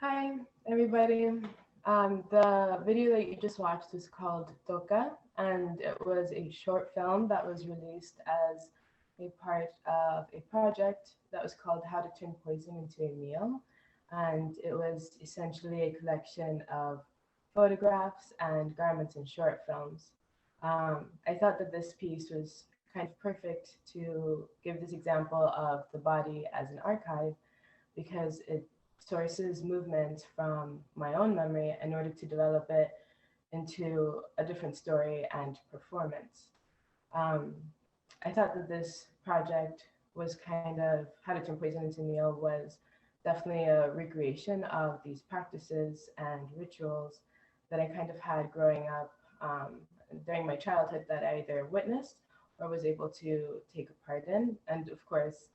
Hi, everybody. The video that you just watched was called Toca, and it was a short film that was released as a part of a project that was called How to Turn Poison into a Meal. And it was essentially a collection of photographs and garments and short films. I thought that this piece was kind of perfect to give this example of the body as an archive because it sources movements from my own memory in order to develop it into a different story and performance. Um, I thought that this project was kind of how to turn poison into meal was definitely a recreation of these practices and rituals that I kind of had growing up during my childhood that I either witnessed or was able to take a part in. And of course,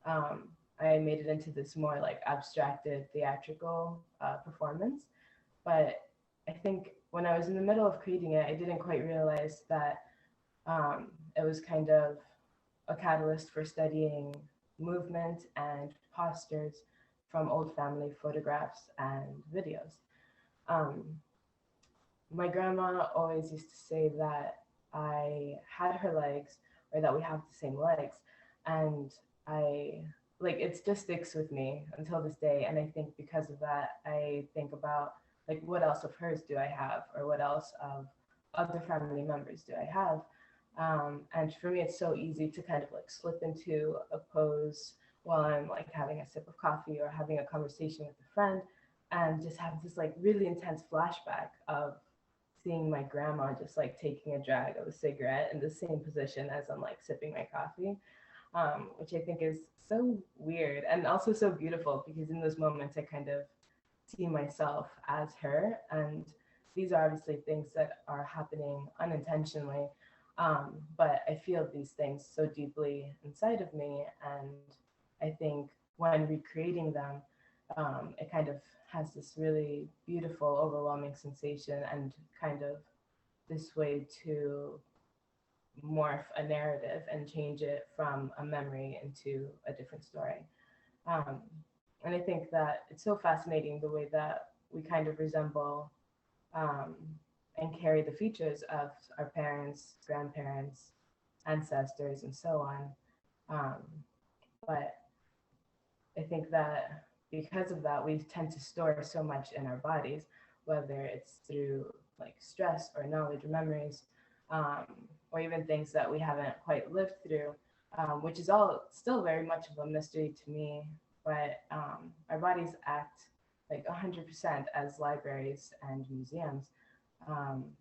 um, I made it into this more like abstracted theatrical performance. But I think when I was in the middle of creating it, I didn't quite realize that it was kind of a catalyst for studying movement and postures from old family photographs and videos. Um, my grandma always used to say that I had her legs or that we have the same legs. And I like it just sticks with me until this day. And I think because of that, I think about like what else of hers do I have or what else of other family members do I have? And for me, it's so easy to kind of like slip into a pose while I'm like having a sip of coffee or having a conversation with a friend and just have this like really intense flashback of seeing my grandma just like taking a drag of a cigarette in the same position as I'm like sipping my coffee, which I think is so weird and also so beautiful because in those moments I kind of see myself as her. And these are obviously things that are happening unintentionally. But I feel these things so deeply inside of me. And I think when recreating them, it kind of has this really beautiful, overwhelming sensation and kind of this way to morph a narrative and change it from a memory into a different story. Um, and I think that it's so fascinating the way that we kind of resemble um, and carry the features of our parents, grandparents, ancestors, and so on. Um, but I think that because of that, we tend to store so much in our bodies, whether it's through like stress or knowledge or memories, um, or even things that we haven't quite lived through, which is all still very much of a mystery to me. But our bodies act like 100% as libraries and museums.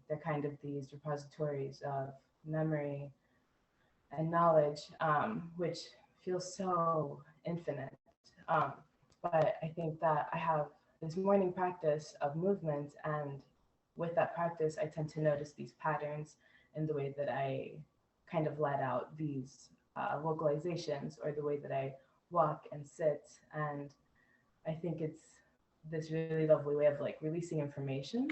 They're kind of these repositories of memory and knowledge, which feels so infinite. But I think that I have this morning practice of movement, and with that practice, I tend to notice these patterns in the way that I kind of let out these vocalizations or the way that I walk and sit. And I think it's this really lovely way of like releasing information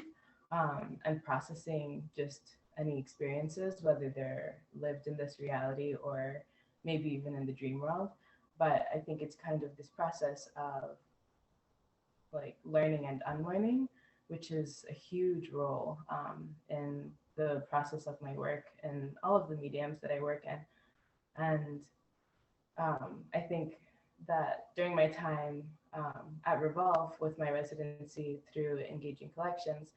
and processing just any experiences, whether they're lived in this reality or maybe even in the dream world. But I think it's kind of this process of like learning and unlearning, which is a huge role in the process of my work and all of the mediums that I work in. And I think that during my time at Revolve with my residency through engaging collections,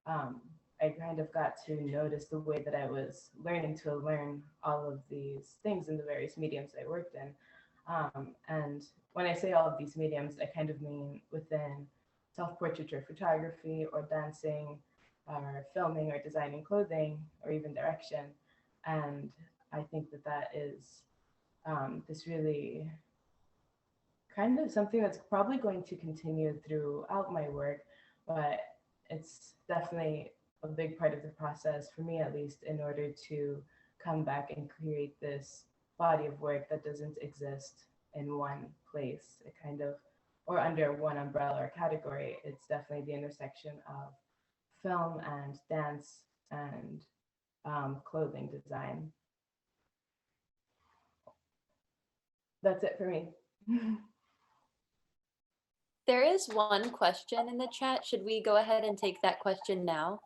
um, I kind of got to notice the way that I was learning to learn all of these things in the various mediums I worked in. And when I say all of these mediums, I kind of mean within self-portraiture photography or dancing or filming or designing clothing or even direction. And I think that that is this really kind of something that's probably going to continue throughout my work, but it's definitely a big part of the process for me, at least, in order to come back and create this body of work that doesn't exist in one place. It kind of, or under one umbrella or category. It's definitely the intersection of film and dance and clothing design. That's it for me. There is one question in the chat. Should we go ahead and take that question now?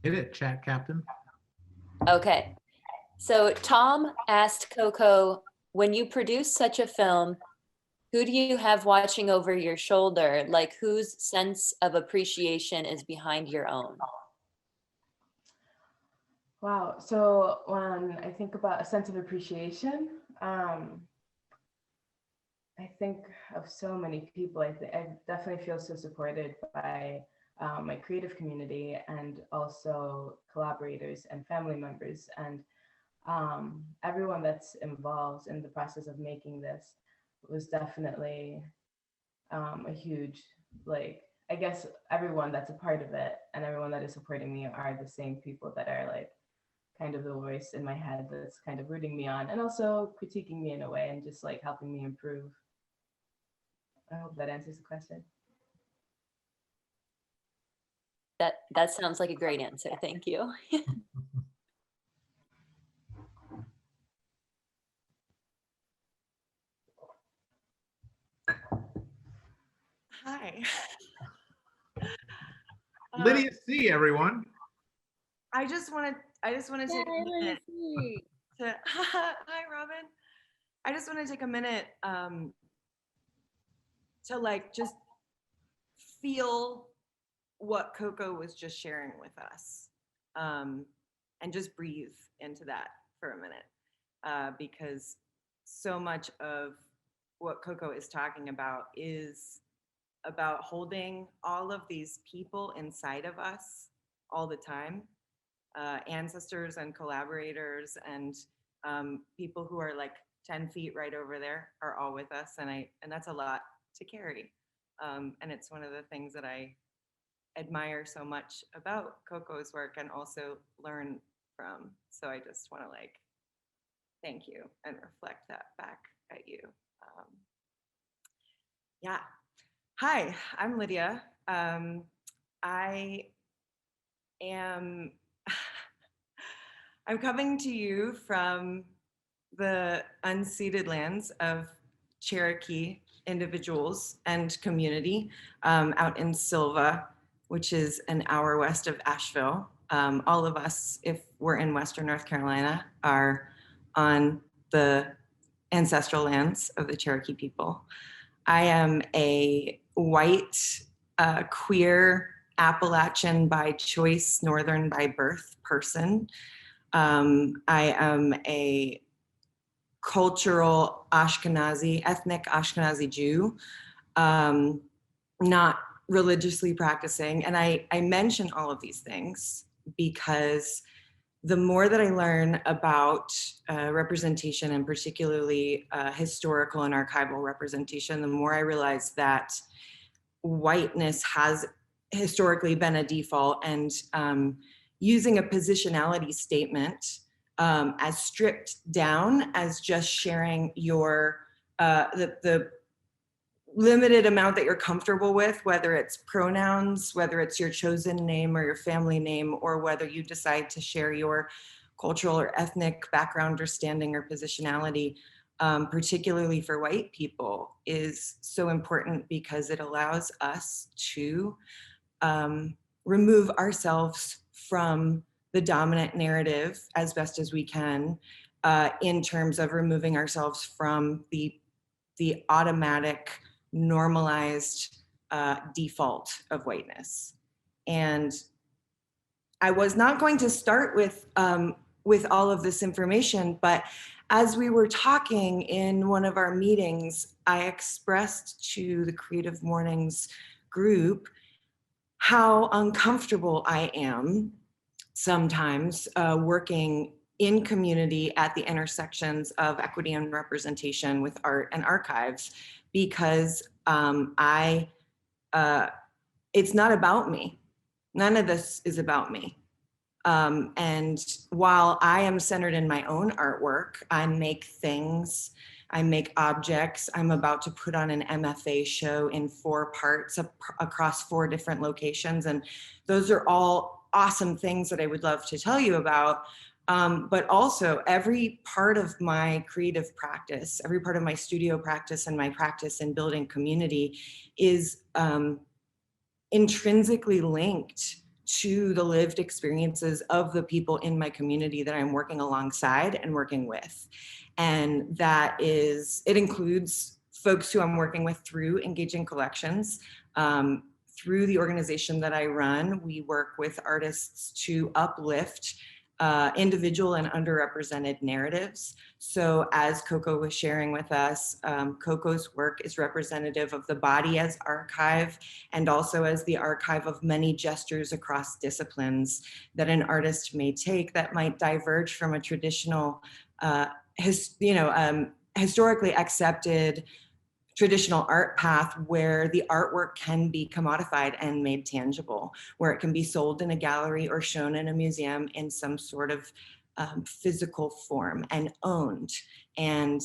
Hit it, chat captain. Okay. So Tom asked CoCo, when you produce such a film, who do you have watching over your shoulder? Like, whose sense of appreciation is behind your own? Wow. So when I think about a sense of appreciation, I think of so many people. I definitely feel so supported by my creative community and also collaborators and family members and everyone that's involved in the process of making this was definitely a huge, like, I guess everyone that's a part of it and everyone that is supporting me are the same people that are like kind of the voice in my head that's kind of rooting me on and also critiquing me in a way and just like helping me improve. I hope that answers the question. That sounds like a great answer. Thank you. Hi. Lydia C, everyone. I just want to take a minute to hi Robin. I just want to take a minute to like just feel what CoCo was just sharing with us, and just breathe into that for a minute, because so much of what CoCo is talking about is about holding all of these people inside of us all the time, ancestors and collaborators and people who are like 10 feet right over there are all with us, and that's a lot to carry, and it's one of the things that I admire so much about CoCo's work and also learn from. So I just want to like thank you and reflect that back at you. Yeah. Hi, I'm Lydia. I am I'm coming to you from the unceded lands of Cherokee individuals and community, out in Silva, which is an hour west of Asheville. All of us, if we're in Western North Carolina, are on the ancestral lands of the Cherokee people. I am a white, queer, Appalachian by choice, Northern by birth person. I am a cultural Ashkenazi, ethnic Ashkenazi Jew, not religiously practicing. And I mention all of these things because the more that I learn about representation, and particularly historical and archival representation, the more I realize that whiteness has historically been a default, and using a positionality statement as stripped down as just sharing your the limited amount that you're comfortable with, whether it's pronouns, whether it's your chosen name or your family name, or whether you decide to share your cultural or ethnic background or standing or positionality, particularly for white people, is so important because it allows us to remove ourselves from the dominant narrative as best as we can, in terms of removing ourselves from the automatic normalized default of whiteness. And I was not going to start with all of this information, but as we were talking in one of our meetings, I expressed to the Creative Mornings group how uncomfortable I am sometimes working in community at the intersections of equity and representation with art and archives, because it's not about me. None of this is about me. And while I am centered in my own artwork, I make things, I make objects. I'm about to put on an MFA show in 4 parts across 4 different locations. And those are all awesome things that I would love to tell you about. But also every part of my creative practice, every part of my studio practice and my practice in building community is intrinsically linked to the lived experiences of the people in my community that I'm working alongside and working with. And that is, it includes folks who I'm working with through Engaging Collections. Through the organization that I run, we work with artists to uplift individual and underrepresented narratives. So as CoCo was sharing with us, CoCo's work is representative of the body as archive and also as the archive of many gestures across disciplines that an artist may take that might diverge from a traditional, historically accepted traditional art path where the artwork can be commodified and made tangible, where it can be sold in a gallery or shown in a museum in some sort of physical form and owned and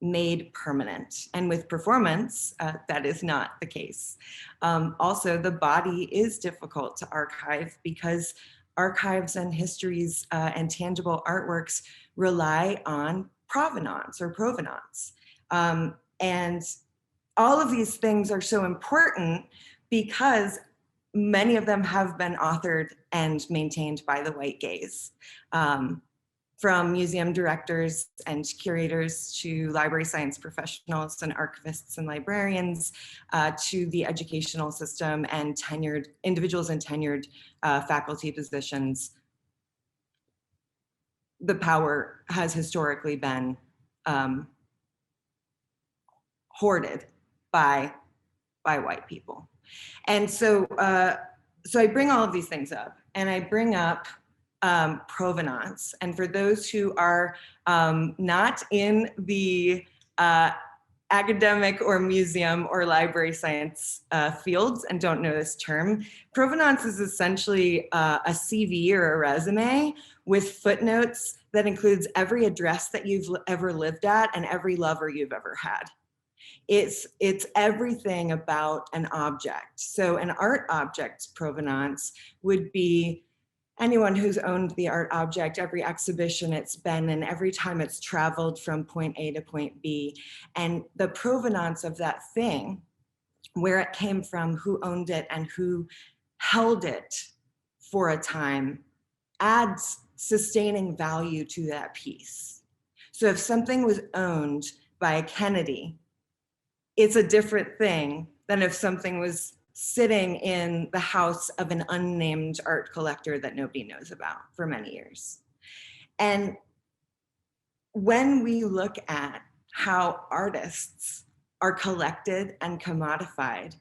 made permanent. And with performance, that is not the case. Also, the body is difficult to archive because archives and histories and tangible artworks rely on provenance or provenance. And all of these things are so important because many of them have been authored and maintained by the white gaze. From museum directors and curators to library science professionals and archivists and librarians to the educational system and tenured individuals in tenured faculty positions, the power has historically been hoarded by white people. And so, so I bring all of these things up, and I bring up provenance. And for those who are not in the academic or museum or library science fields and don't know this term, provenance is essentially a CV or a resume with footnotes that includes every address that you've ever lived at and every lover you've ever had. It's everything about an object. So an art object's provenance would be anyone who's owned the art object, every exhibition it's been in, every time it's traveled from point A to point B, and the provenance of that thing, where it came from, who owned it, and who held it for a time, adds sustaining value to that piece. So if something was owned by a Kennedy, it's a different thing than if something was sitting in the house of an unnamed art collector that nobody knows about for many years. And when we look at how artists are collected and commodified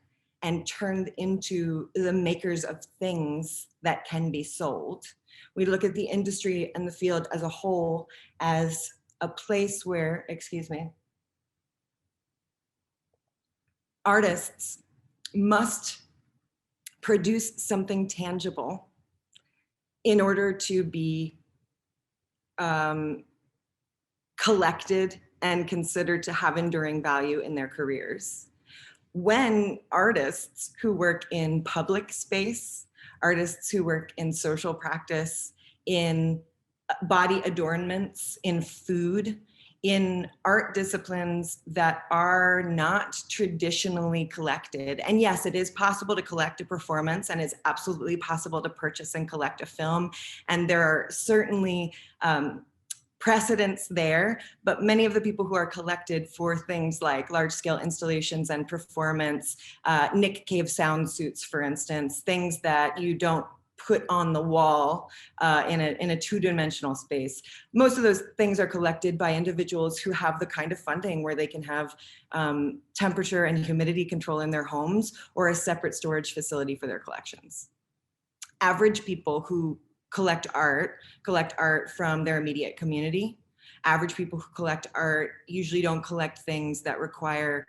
and turned into the makers of things that can be sold, we look at the industry and the field as a whole as a place where, artists must produce something tangible in order to be collected and considered to have enduring value in their careers. When artists who work in public space, artists who work in social practice, in body adornments, in food, in art disciplines that are not traditionally collected. And yes, it is possible to collect a performance, and it's absolutely possible to purchase and collect a film. And there are certainly precedents there, but many of the people who are collected for things like large scale installations and performance, Nick Cave sound suits, for instance, things that you don't put on the wall in a two-dimensional space. Most of those things are collected by individuals who have the kind of funding where they can have temperature and humidity control in their homes or a separate storage facility for their collections. Average people who collect art from their immediate community. Average people who collect art usually don't collect things that require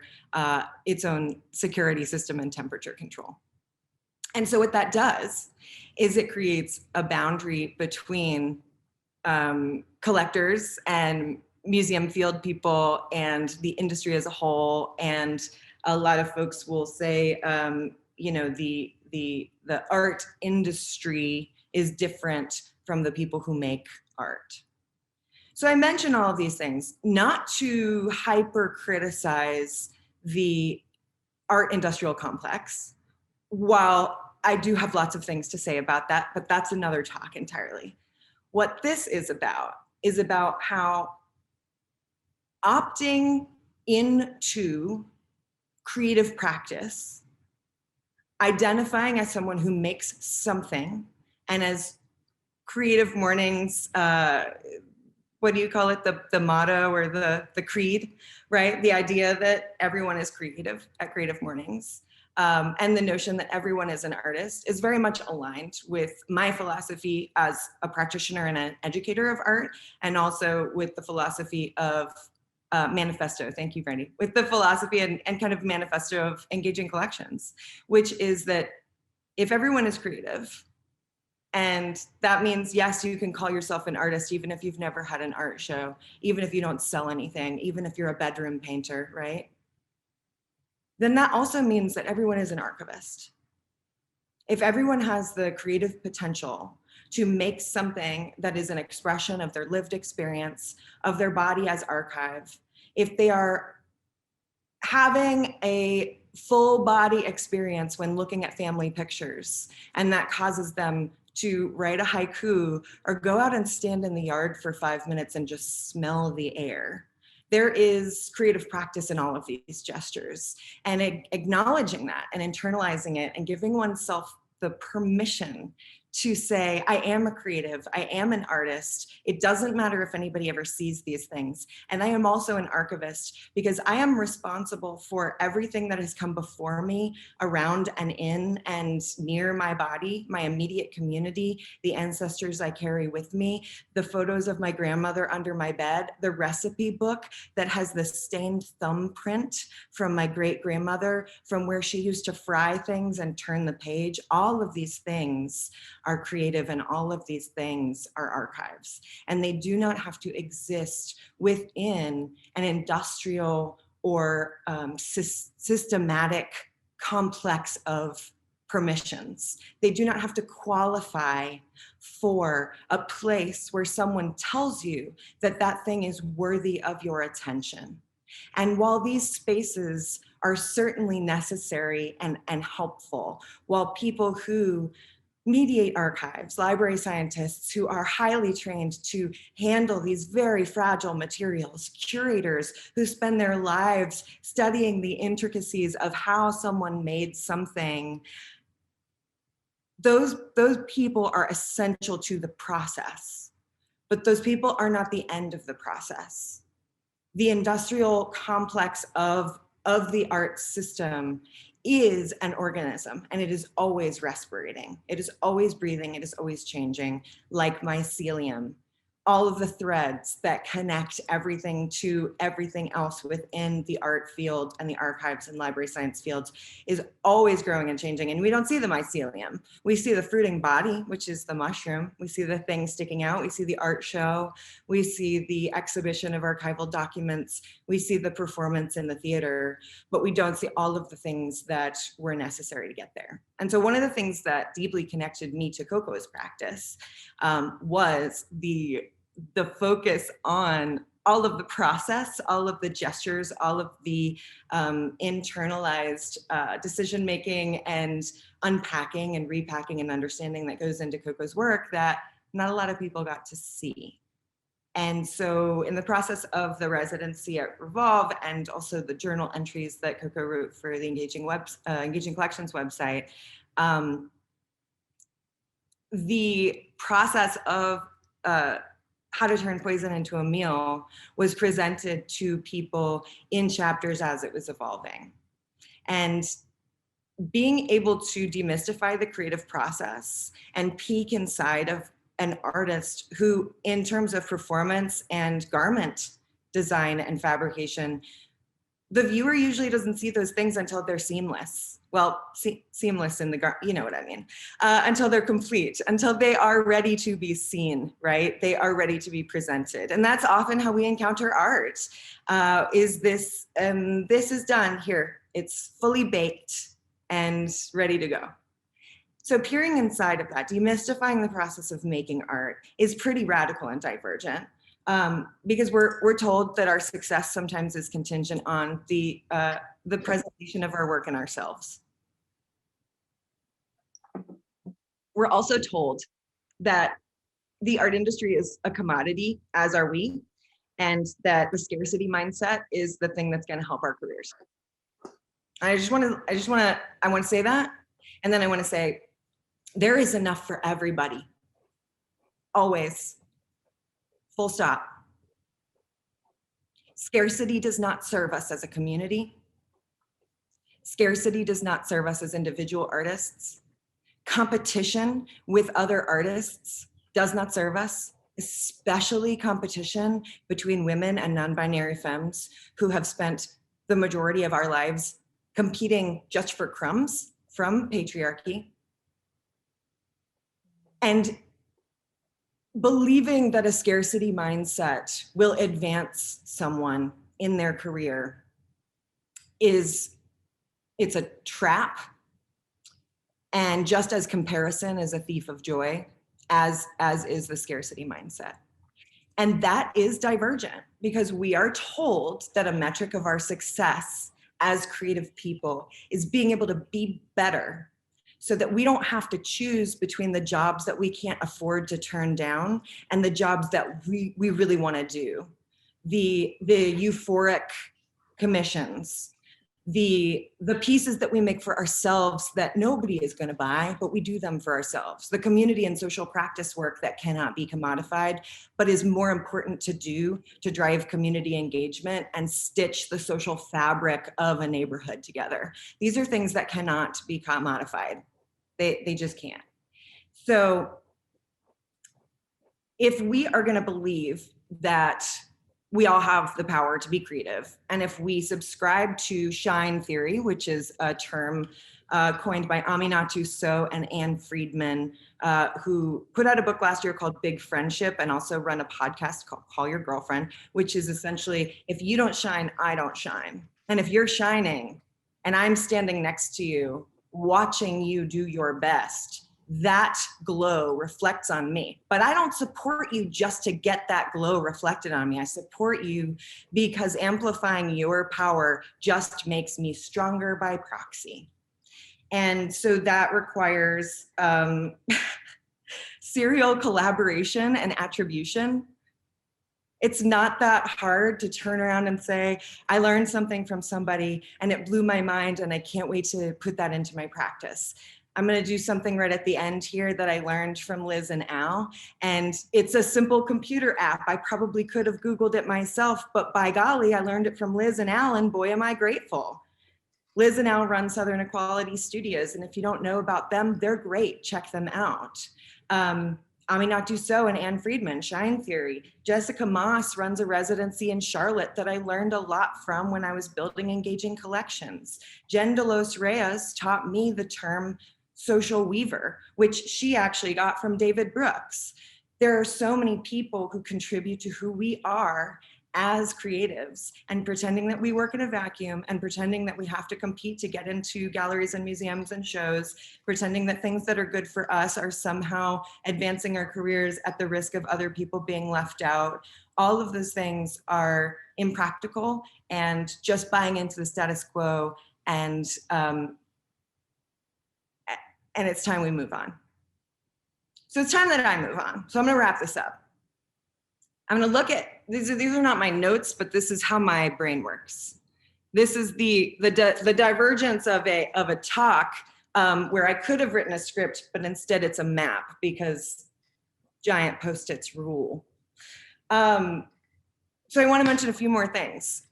its own security system and temperature control. And so what that does is it creates a boundary between collectors and museum field people and the industry as a whole. And a lot of folks will say, you know, the art industry is different from the people who make art. So I mention all of these things, not to hyper criticize the art industrial complex, while I do have lots of things to say about that, but that's another talk entirely. What this is about how opting into creative practice, identifying as someone who makes something, and as Creative Mornings, what do you call it? The motto or the creed, right? The idea that everyone is creative at Creative Mornings. And the notion that everyone is an artist is very much aligned with my philosophy as a practitioner and an educator of art, and also with the philosophy of manifesto, thank you, Brandy, with the philosophy and kind of manifesto of engaging collections, which is that if everyone is creative, and that means, yes, you can call yourself an artist, even if you've never had an art show, even if you don't sell anything, even if you're a bedroom painter, right? Then that also means that everyone is an archivist. If everyone has the creative potential to make something that is an expression of their lived experience, of their body as archive, if they are having a full body experience when looking at family pictures, and that causes them to write a haiku or go out and stand in the yard for 5 minutes and just smell the air. There is creative practice in all of these gestures, and acknowledging that and internalizing it and giving oneself the permission to say, I am a creative, I am an artist. It doesn't matter if anybody ever sees these things. And I am also an archivist because I am responsible for everything that has come before me, around and in and near my body, my immediate community, the ancestors I carry with me, the photos of my grandmother under my bed, the recipe book that has the stained thumbprint from my great grandmother, from where she used to fry things and turn the page. All of these things are creative, and all of these things are archives. And they do not have to exist within an industrial or systematic complex of permissions. They do not have to qualify for a place where someone tells you that that thing is worthy of your attention. And while these spaces are certainly necessary and helpful, while people who mediate archives, library scientists who are highly trained to handle these very fragile materials, curators who spend their lives studying the intricacies of how someone made something, those people are essential to the process, but those people are not the end of the process. The industrial complex of the art system is an organism, and it is always respirating. It is always breathing. It is always changing, like mycelium. All of the threads that connect everything to everything else within the art field and the archives and library science fields is always growing and changing. And we don't see the mycelium. We see the fruiting body, which is the mushroom. We see the thing sticking out. We see the art show. We see the exhibition of archival documents. We see the performance in the theater, but we don't see all of the things that were necessary to get there. And so one of the things that deeply connected me to CoCo's practice was the focus on all of the process, all of the gestures, all of the internalized decision-making and unpacking and repacking and understanding that goes into CoCo's work that not a lot of people got to see. And so in the process of the residency at Revolve and also the journal entries that CoCo wrote for the Engaging Collections website, the process of how to turn poison into a meal was presented to people in chapters as it was evolving. And being able to demystify the creative process and peek inside of an artist who, in terms of performance and garment design and fabrication, the viewer usually doesn't see those things until they're seamless. Well, seamless in the, you know what I mean, until they're complete, until they are ready to be seen, right? They are ready to be presented. And that's often how we encounter art, is this is done here. It's fully baked and ready to go. So peering inside of that, demystifying the process of making art is pretty radical and divergent, because we're told that our success sometimes is contingent on the presentation of our work and ourselves. We're also told that the art industry is a commodity, as are we, and that the scarcity mindset is the thing that's going to help our careers. I want to say that, and then I want to say there is enough for everybody, always, full stop. Scarcity does not serve us as a community. Scarcity does not serve us as individual artists. Competition with other artists does not serve us, especially competition between women and non-binary femmes who have spent the majority of our lives competing just for crumbs from patriarchy. And believing that a scarcity mindset will advance someone in their career it's a trap. And just as comparison is a thief of joy, as is the scarcity mindset. And that is divergent, because we are told that a metric of our success as creative people is being able to be better, so that we don't have to choose between the jobs that we can't afford to turn down and the jobs that we really want to do. The euphoric commissions, the pieces that we make for ourselves that nobody is going to buy, but we do them for ourselves. The community and social practice work that cannot be commodified, but is more important to do to drive community engagement and stitch the social fabric of a neighborhood together. These are things that cannot be commodified. They just can't. So if we are going to believe that we all have the power to be creative, and if we subscribe to shine theory, which is a term coined by Aminatou Sow and Anne Friedman, who put out a book last year called Big Friendship, and also run a podcast called Call Your Girlfriend, which is essentially, if you don't shine, I don't shine. And if you're shining and I'm standing next to you, watching you do your best, that glow reflects on me. But I don't support you just to get that glow reflected on me. I support you because amplifying your power just makes me stronger by proxy. And so that requires serial collaboration and attribution. It's not that hard to turn around and say, I learned something from somebody and it blew my mind and I can't wait to put that into my practice. I'm going to do something right at the end here that I learned from Liz and Al, and it's a simple computer app. I probably could have Googled it myself, but by golly, I learned it from Liz and Al, and boy, am I grateful. Liz and Al run Southern Equality Studios, and if you don't know about them, they're great. Check them out. Aminatou Sow and Anne Friedman, Shine Theory. Jessica Moss runs a residency in Charlotte that I learned a lot from when I was building engaging collections. Jen DeLos Reyes taught me the term social weaver, which she actually got from David Brooks. There are so many people who contribute to who we are as creatives, and pretending that we work in a vacuum and pretending that we have to compete to get into galleries and museums and shows, pretending that things that are good for us are somehow advancing our careers at the risk of other people being left out. All of those things are impractical and just buying into the status quo, and it's time we move on. So it's time that I move on. So I'm gonna wrap this up. I'm gonna look at, these are not my notes, but this is how my brain works. This is the divergence of a talk where I could have written a script, but instead it's a map because giant Post-its rule. So I wanna mention a few more things.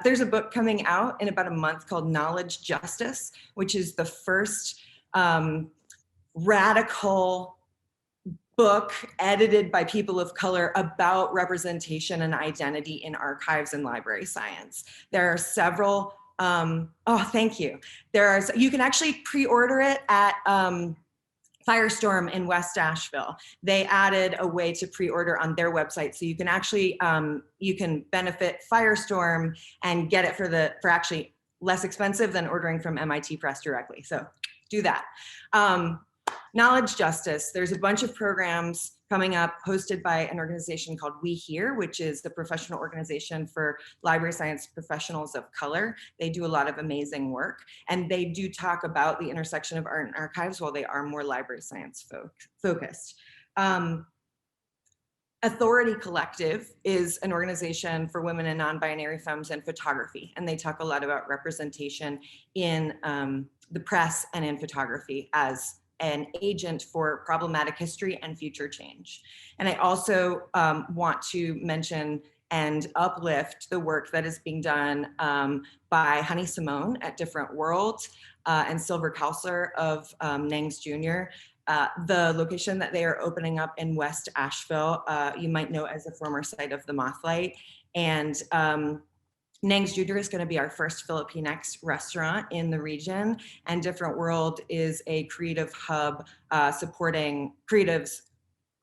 There's a book coming out in about a month called Knowledge Justice, which is the first radical book edited by people of color about representation and identity in archives and library science. There are several, oh, thank you. You can actually pre-order it at Firestorm in West Asheville. They added a way to pre-order on their website. So you can actually, you can benefit Firestorm and get it for actually less expensive than ordering from MIT Press directly. So do that. knowledge justice. There's a bunch of programs coming up hosted by an organization called We Here, which is the professional organization for library science professionals of color. They do a lot of amazing work, and they do talk about the intersection of art and archives while they are more library science focused. Authority Collective is an organization for women and non-binary femmes in photography, and they talk a lot about representation in the press and in photography as an agent for problematic history and future change. And I also want to mention and uplift the work that is being done by Honey Simone at Different World and Silver Counselor of Nangs Jr. The location that they are opening up in West Asheville, you might know as a former site of the Mothlight. And Nangs Jr. is going to be our first Filipinx restaurant in the region. And Different World is a creative hub supporting creatives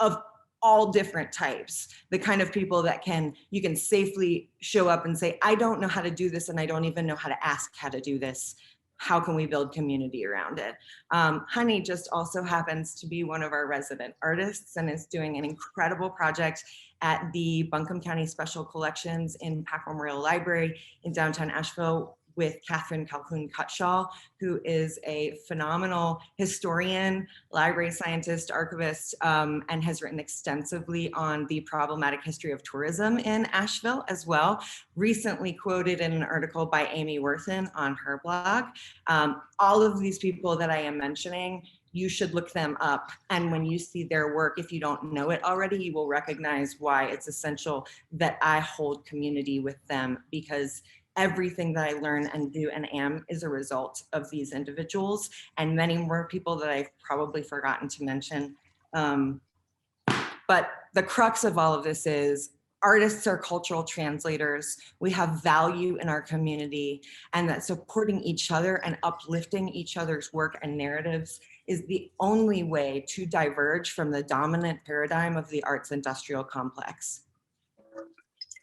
of all different types, the kind of people that you can safely show up and say, I don't know how to do this, and I don't even know how to ask how to do this. How can we build community around it? Honey just also happens to be one of our resident artists and is doing an incredible project at the Buncombe County Special Collections in Pack Memorial Library in downtown Asheville with Catherine Calhoun Cutshaw, who is a phenomenal historian, library scientist, archivist, and has written extensively on the problematic history of tourism in Asheville as well. Recently quoted in an article by Amy Worthen on her blog. All of these people that I am mentioning, you should look them up. And when you see their work, if you don't know it already, you will recognize why it's essential that I hold community with them, because everything that I learn and do and am is a result of these individuals and many more people that I've probably forgotten to mention. But the crux of all of this is artists are cultural translators. We have value in our community, and that supporting each other and uplifting each other's work and narratives is the only way to diverge from the dominant paradigm of the arts industrial complex.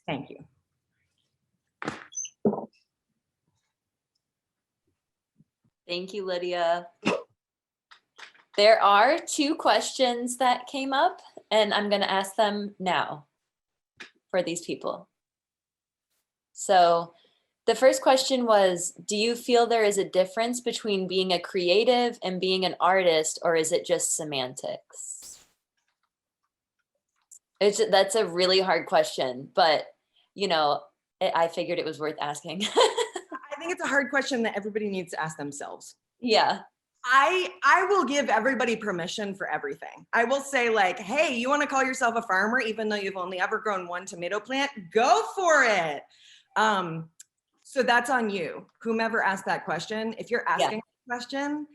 Thank you. Thank you, Lydia. There are 2 questions that came up, and I'm going to ask them now for these people. So the first question was, do you feel there is a difference between being a creative and being an artist, or is it just semantics? That's a really hard question, but you know, I figured it was worth asking. I think it's a hard question that everybody needs to ask themselves. Yeah. I will give everybody permission for everything. I will say, like, hey, you want to call yourself a farmer even though you've only ever grown 1 tomato plant? Go for it. So that's on you. Whomever asked that question, if you're asking a question,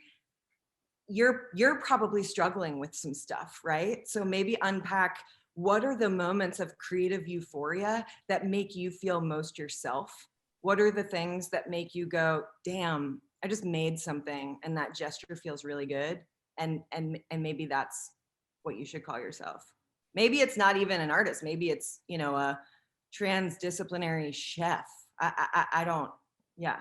you're probably struggling with some stuff, right? So maybe unpack, what are the moments of creative euphoria that make you feel most yourself? What are the things that make you go, damn, I just made something and that gesture feels really good? And maybe that's what you should call yourself. Maybe it's not even an artist. Maybe it's, you know, a transdisciplinary chef. I don't, yeah.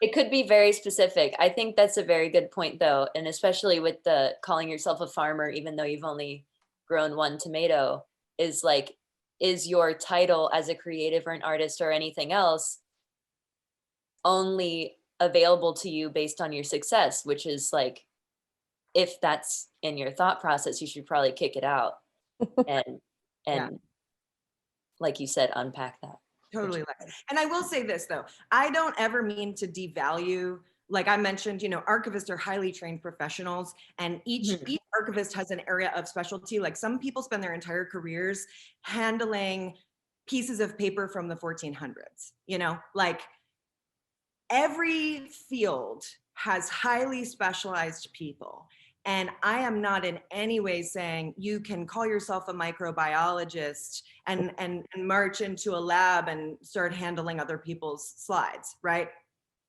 It could be very specific. I think that's a very good point though. And especially with the calling yourself a farmer, even though you've only grown 1 tomato, is like, is your title as a creative or an artist or anything else only available to you based on your success, which is like, if that's in your thought process, you should probably kick it out and Yeah. like you said, unpack that. Totally. And I will say this though, I don't ever mean to devalue, like I mentioned, you know, archivists are highly trained professionals, and each archivist has an area of specialty. Like some people spend their entire careers handling pieces of paper from the 1400s, you know, like every field has highly specialized people. And I am not in any way saying you can call yourself a microbiologist and march into a lab and start handling other people's slides, right?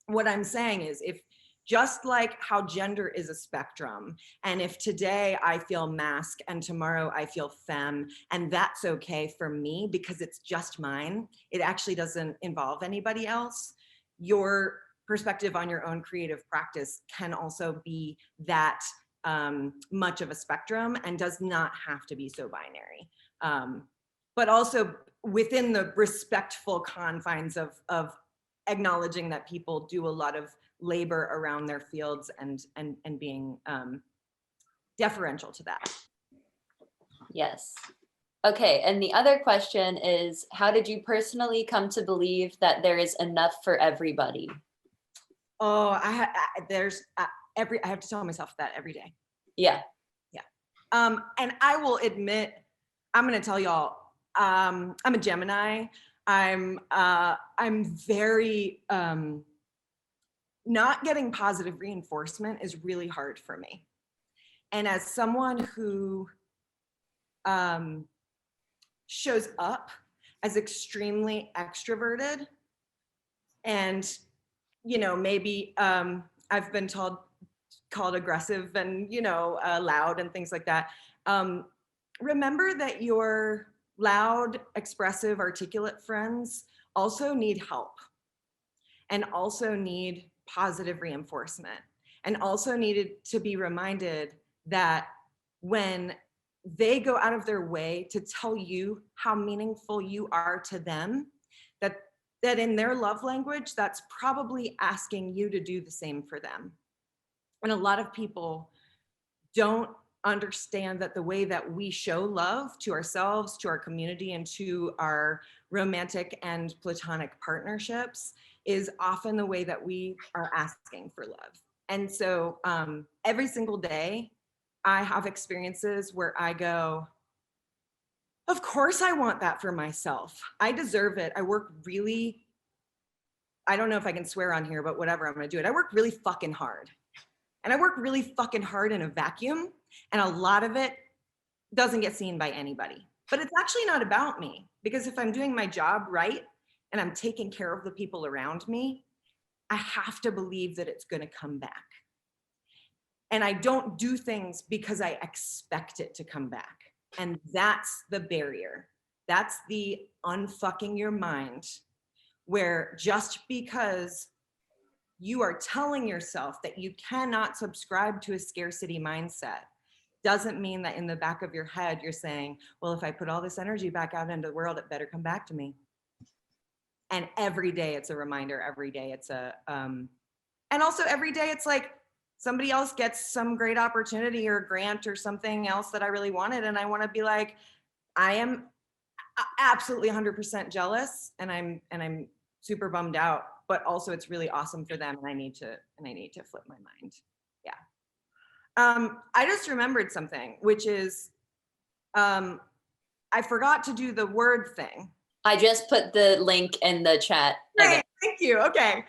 What I'm saying is, if just like how gender is a spectrum, and if today I feel masc and tomorrow I feel femme, and that's okay for me because it's just mine, it actually doesn't involve anybody else, your perspective on your own creative practice can also be that much of a spectrum and does not have to be so binary. But also within the respectful confines of acknowledging that people do a lot of labor around their fields and being deferential to that. Yes. Okay, and the other question is, how did you personally come to believe that there is enough for everybody? Oh, I have to tell myself that every day. Yeah. Yeah. And I will admit, I'm going to tell y'all, I'm a Gemini. I'm very, not getting positive reinforcement is really hard for me. And as someone who shows up as extremely extroverted, and maybe I've been called aggressive and loud and things like that. Remember that your loud, expressive, articulate friends also need help, and also need positive reinforcement, and also needed to be reminded that when they go out of their way to tell you how meaningful you are to them, that in their love language, that's probably asking you to do the same for them. And a lot of people don't understand that the way that we show love to ourselves, to our community, and to our romantic and platonic partnerships is often the way that we are asking for love. And so every single day, I have experiences where I go, of course I want that for myself. I deserve it. I work really, I don't know if I can swear on here, but whatever, I'm gonna do it. I work really fucking hard. And I work really fucking hard in a vacuum, and a lot of it doesn't get seen by anybody. But it's actually not about me, because if I'm doing my job right and I'm taking care of the people around me, I have to believe that it's gonna come back. And I don't do things because I expect it to come back. And that's the barrier. That's the unfucking your mind, where just because you are telling yourself that you cannot subscribe to a scarcity mindset doesn't mean that in the back of your head, you're saying, well, if I put all this energy back out into the world, it better come back to me. And every day it's a reminder, every day it's and also every day it's like, somebody else gets some great opportunity or grant or something else that I really wanted. And I want to be like, I am absolutely 100% jealous, and I'm super bummed out, but also it's really awesome for them. And I need to flip my mind. Yeah. I just remembered something, which is, I forgot to do the word thing. I just put the link in the chat. Great, thank you. Okay.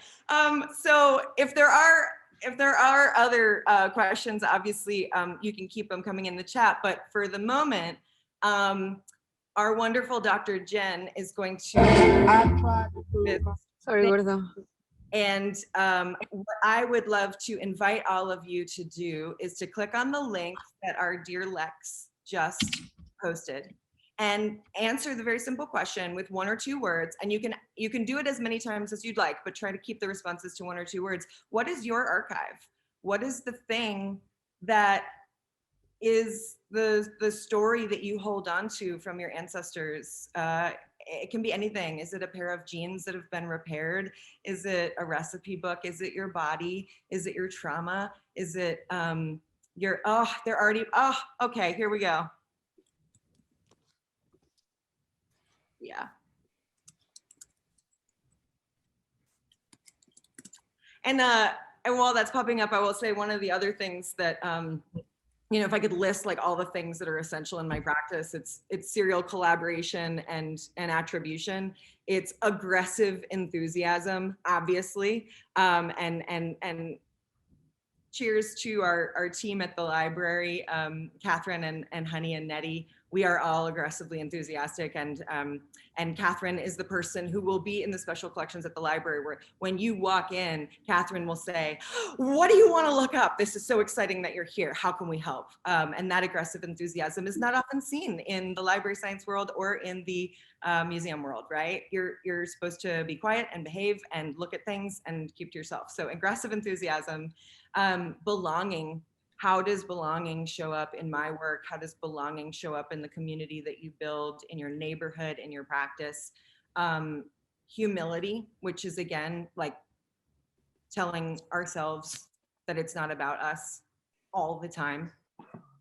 So if there are other questions, obviously you can keep them coming in the chat. But for the moment, our wonderful Dr. Jen is going to. Sorry, Gordo. And what I would love to invite all of you to do is to click on the link that our dear Lex just posted and answer the very simple question with 1 or 2 words. And you can do it as many times as you'd like, but try to keep the responses to 1 or 2 words. What is your archive? What is the thing that is the story that you hold on to from your ancestors? It can be anything. Is it a pair of jeans that have been repaired? Is it a recipe book? Is it your body? Is it your trauma? Is it okay, here we go. Yeah. And while that's popping up, I will say one of the other things that, if I could list like all the things that are essential in my practice, it's serial collaboration and attribution. It's aggressive enthusiasm, obviously, and cheers to our team at the library, Catherine and Honey and Nettie. We are all aggressively enthusiastic, and Catherine is the person who will be in the special collections at the library, where when you walk in, Catherine will say, what do you want to look up? This is so exciting that you're here. How can we help? And that aggressive enthusiasm is not often seen in the library science world or in the museum world, right? You're supposed to be quiet and behave and look at things and keep to yourself. So aggressive enthusiasm, belonging. How does belonging show up in my work? How does belonging show up in the community that you build, in your neighborhood, in your practice? Humility, which is again, like telling ourselves that it's not about us all the time,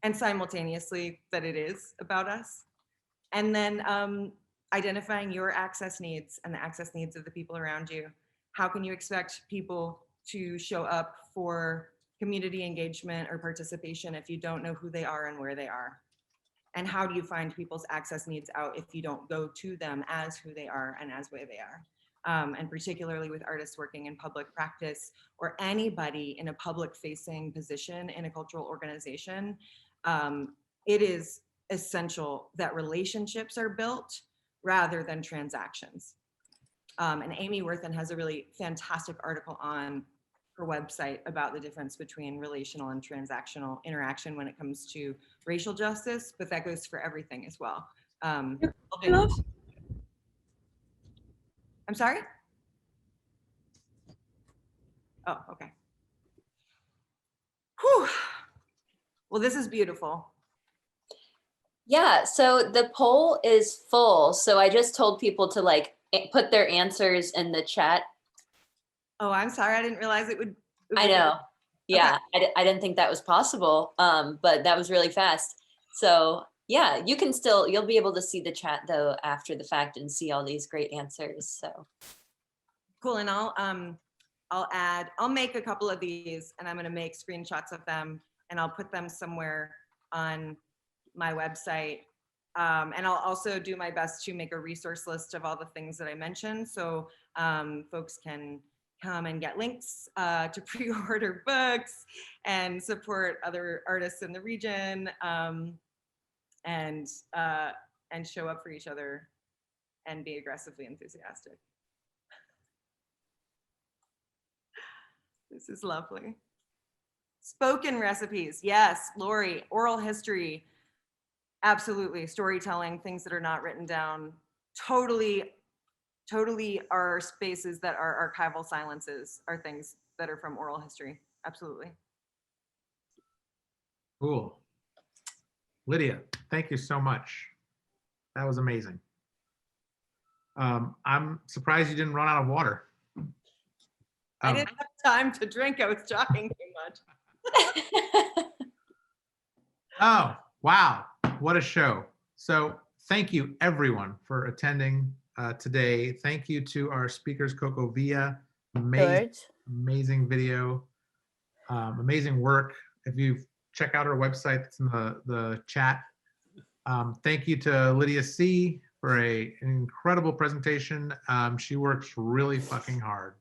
and simultaneously that it is about us. And then identifying your access needs and the access needs of the people around you. How can you expect people to show up for community engagement or participation if you don't know who they are and where they are? And how do you find people's access needs out if you don't go to them as who they are and as where they are? And particularly with artists working in public practice or anybody in a public facing position in a cultural organization, it is essential that relationships are built rather than transactions. And Amy Worthen has a really fantastic article on her website about the difference between relational and transactional interaction when it comes to racial justice, but that goes for everything as well. I'm sorry? Oh, okay. Whew. Well, this is beautiful. Yeah, so the poll is full. So I just told people to like put their answers in the chat. Oh, I'm sorry. I didn't realize it would. I know. Yeah, okay. I didn't think that was possible, but that was really fast. So yeah, you can still, you'll be able to see the chat though after the fact and see all these great answers. So cool. And I'll make a couple of these and I'm going to make screenshots of them and I'll put them somewhere on my website. And I'll also do my best to make a resource list of all the things that I mentioned. So folks can come and get links to pre-order books and support other artists in the region and show up for each other and be aggressively enthusiastic. This is lovely. Spoken recipes, yes, Lori, oral history, absolutely. Storytelling, things that are not written down, totally are spaces that are archival silences, are things that are from oral history, absolutely. Cool. Lydia, thank you so much. That was amazing. I'm surprised you didn't run out of water. I didn't have time to drink, I was talking too much. Oh, wow, what a show. So thank you everyone for attending today. Thank you to our speakers, CoCo Villa, amazing video, amazing work. If you check out our website, it's in the chat. Thank you to Lydia C for an incredible presentation. She works really fucking hard.